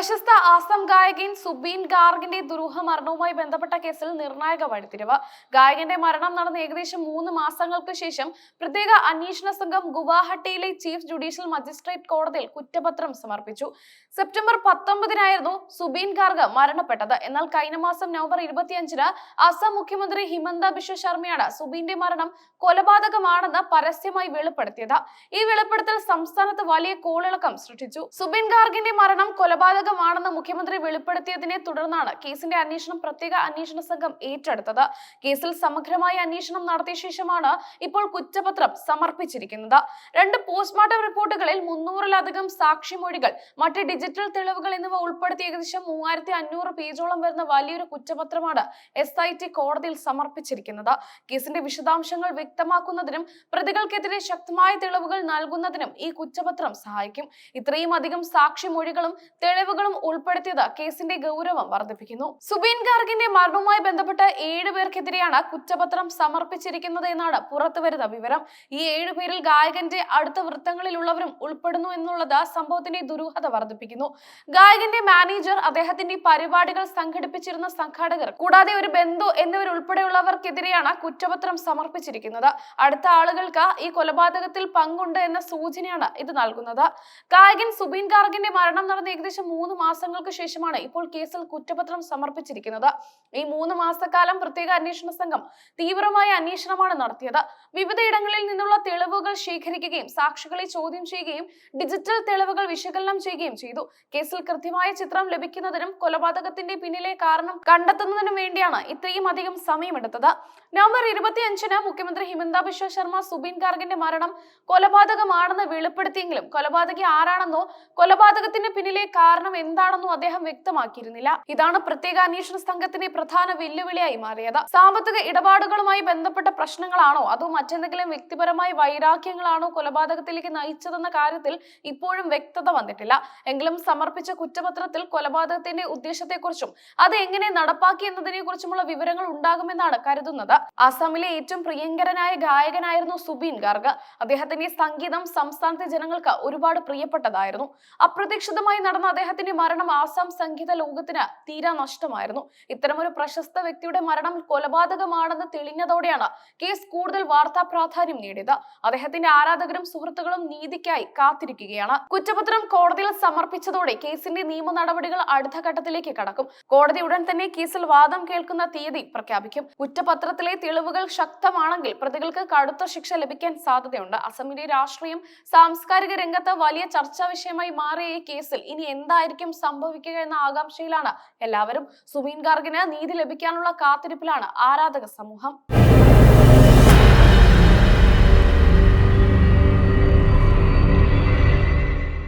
പ്രശസ്ത ആസാം ഗായകൻ സുബീൻ ഗാർഗിന്റെ ദുരൂഹ മരണവുമായി ബന്ധപ്പെട്ട കേസിൽ നിർണായക വഴിത്തിരിവ്. ഗായകന്റെ മരണം നടന്ന ഏകദേശം 3 മാസങ്ങൾക്ക് ശേഷം പ്രത്യേക അന്വേഷണ സംഘം ഗുവാഹട്ടിയിലെ ചീഫ് ജുഡീഷ്യൽ മജിസ്ട്രേറ്റ് കോടതിയിൽ കുറ്റപത്രം സമർപ്പിച്ചു. സെപ്റ്റംബർ 19-നായിരുന്നു സുബീൻ ഗാർഗ് മരണപ്പെട്ടത്. എന്നാൽ കഴിഞ്ഞ മാസം നവംബർ 25-ന് ആസാം മുഖ്യമന്ത്രി ഹിമന്ത ബിശ്വ ശർമ്മയാണ് സുബീന്റെ മരണം കൊലപാതകമാണെന്ന് പരസ്യമായി വെളിപ്പെടുത്തിയത്. ഈ വെളിപ്പെടുത്തൽ സംസ്ഥാനത്ത് വലിയ കോളിളക്കം സൃഷ്ടിച്ചു. സുബീൻ ഗാർഗിന്റെ മരണം കൊലപാതകമാണെന്ന് മുഖ്യമന്ത്രി വെളിപ്പെടുത്തിയതിനെ തുടർന്നാണ് കേസിന്റെ അന്വേഷണം പ്രത്യേക അന്വേഷണ സംഘം ഏറ്റെടുത്തത്. കേസിൽ സമഗ്രമായ അന്വേഷണം നടത്തിയ ശേഷമാണ് ഇപ്പോൾ കുറ്റപത്രം സമർപ്പിച്ചിരിക്കുന്നത്. 2 പോസ്റ്റ്മോർട്ടം റിപ്പോർട്ടുകളിൽ 300-ലധികം സാക്ഷിമൊഴികൾ, മറ്റ് ഡിജിറ്റൽ തെളിവുകൾ എന്നിവ ഉൾപ്പെടുത്തി ഏകദേശം 3500 പേജോളം വരുന്ന വലിയൊരു കുറ്റപത്രമാണ് SIT കോടതിയിൽ സമർപ്പിച്ചിരിക്കുന്നത്. കേസിന്റെ വിശദാംശങ്ങൾ വ്യക്തമാക്കുന്നതിനും പ്രതികൾക്കെതിരെ ശക്തമായ തെളിവുകൾ നൽകുന്നതിനും ഈ കുറ്റപത്രം സഹായിക്കും. ഇത്രയും അധികം സാക്ഷിമൊഴികളും തെളിവുകളും ഉൾപ്പെടുത്തിയത് കേസിന്റെ ഗൗരവം വർദ്ധിപ്പിക്കുന്നു. സുബീൻ ഗാർഗിന്റെ മരണവുമായി ബന്ധപ്പെട്ട് 7 പേർക്കെതിരെയാണ് കുറ്റപത്രം സമർപ്പിച്ചിരിക്കുന്നത് എന്നാണ് പുറത്തുവരുന്ന വിവരം. ഈ 7 പേരിൽ ഗായകന്റെ അടുത്ത വൃത്തങ്ങളിലുള്ളവരും ഉൾപ്പെടുന്നു എന്നുള്ളത് സംഭവത്തിന്റെ ദുരൂഹത വർദ്ധിപ്പിക്കുന്നു. ഗായകന്റെ മാനേജർ, അദ്ദേഹത്തിന്റെ പരിപാടികൾ സംഘടിപ്പിച്ചിരുന്ന സംഘാടകർ, കൂടാതെ ഒരു ബന്ധു എന്നിവരുൾപ്പെടെയുള്ളവർക്കെതിരെയാണ് കുറ്റപത്രം സമർപ്പിച്ചിരിക്കുന്നത്. അടുത്ത ആളുകൾക്ക് ഈ കൊലപാതകത്തിൽ പങ്കുണ്ട് എന്ന സൂചനയാണ് ഇത് നൽകുന്നത്. ഗായകൻ സുബീൻ ഗാർഗിന്റെ മരണം നടന്ന ഏകദേശം 3 മാസങ്ങൾക്ക് ശേഷമാണ് ഇപ്പോൾ കേസിൽ കുറ്റപത്രം സമർപ്പിച്ചിരിക്കുന്നത്. ഈ 3 മാസക്കാലം പ്രത്യേക അന്വേഷണ സംഘം തീവ്രമായ അന്വേഷണമാണ് നടത്തിയത്. വിവിധയിടങ്ങളിൽ നിന്നുള്ള തെളിവുകൾ ശേഖരിക്കുകയും സാക്ഷികളെ ചോദ്യം ചെയ്യുകയും ഡിജിറ്റൽ തെളിവുകൾ വിശകലനം ചെയ്യുകയും ചെയ്തു. കേസിൽ കൃത്യമായ ചിത്രം ലഭിക്കുന്നതിനും കൊലപാതകത്തിന്റെ പിന്നിലെ കാരണം കണ്ടെത്തുന്നതിനും വേണ്ടിയാണ് ഇത്രയും അധികം സമയമെടുത്തത്. നവംബർ 25-ന് മുഖ്യമന്ത്രി ഹിമന്ത ബിശ്വ ശർമ്മ സുബീൻ ഗാർഗിന്റെ മരണം കൊലപാതകമാണെന്ന് വെളിപ്പെടുത്തിയെങ്കിലും കൊലപാതകി ആരാണെന്നോ കൊലപാതകത്തിന് പിന്നിലെ കാരണം എന്താണെന്നോ അദ്ദേഹം വ്യക്തമാക്കിയിരുന്നില്ല. ഇതാണ് പ്രത്യേക അന്വേഷണ സംഘത്തിന്റെ പ്രധാന വെല്ലുവിളിയായി മാറിയത്. സാമ്പത്തിക ഇടപാടുകളുമായി ബന്ധപ്പെട്ട പ്രശ്നങ്ങളാണോ അതോ മറ്റെന്തെങ്കിലും വ്യക്തിപരമായ വൈരാഗ്യങ്ങളാണോ കൊലപാതകത്തിലേക്ക് നയിച്ചതെന്ന കാര്യത്തിൽ ഇപ്പോഴും വ്യക്തത വന്നിട്ടില്ല. എങ്കിലും സമർപ്പിച്ച കുറ്റപത്രത്തിൽ കൊലപാതകത്തിന്റെ ഉദ്ദേശത്തെക്കുറിച്ചും അത് എങ്ങനെ നടപ്പാക്കി എന്നതിനെ കുറിച്ചുമുള്ള വിവരങ്ങൾ ഉണ്ടാകുമെന്നാണ് കരുതുന്നത്. ആസാമിലെ ഏറ്റവും പ്രിയങ്കരനായ ഗായകനായിരുന്നു സുബീൻ ഗാർഗ്. അദ്ദേഹത്തിന്റെ സംഗീതം സംസ്ഥാനത്തെ ജനങ്ങൾക്ക് ഒരുപാട് പ്രിയപ്പെട്ടതായിരുന്നു. അപ്രതീക്ഷിതമായി നടന്ന അദ്ദേഹത്തിന്റെ മരണം ആസാം സംഗീത ലോകത്തിന് തീരാ നഷ്ടമായിരുന്നു. ഇത്തരമൊരു പ്രശസ്ത വ്യക്തിയുടെ മരണം കൊലപാതകമാണെന്ന് തെളിഞ്ഞതോടെയാണ് കേസ് കൂടുതൽ വാർത്താ പ്രാധാന്യം നേടിയത്. അദ്ദേഹത്തിന്റെ ആരാധകരും സുഹൃത്തുക്കളും നീതിക്കായി കാത്തിരിക്കുകയാണ്. കുറ്റപത്രം കോടതിയിൽ സമർപ്പിച്ചതോടെ കേസിന്റെ നിയമ നടപടികൾ അടുത്ത ഘട്ടത്തിലേക്ക് കടക്കും. കോടതി ഉടൻ തന്നെ കേസിൽ വാദം കേൾക്കുന്ന തീയതി പ്രഖ്യാപിക്കും. കുറ്റപത്രത്തിലെ തെളിവുകൾ ശക്തമാണെങ്കിൽ പ്രതികൾക്ക് കടുത്ത ശിക്ഷ ലഭിക്കാൻ സാധ്യതയുണ്ട്. അസമിലെ രാഷ്ട്രീയം, സാംസ്കാരിക രംഗത്ത് വലിയ ചർച്ചാ വിഷയമായി മാറിയ ഈ കേസിൽ ഇനി എന്തായിരിക്കും സംഭവിക്കുക എന്ന ആകാംക്ഷയിലാണ് എല്ലാവരും. സുബീൻ ഗാർഗിന് നീതി ലഭിക്കാനുള്ള കാത്തിരിപ്പിലാണ് ആരാധക സമൂഹം.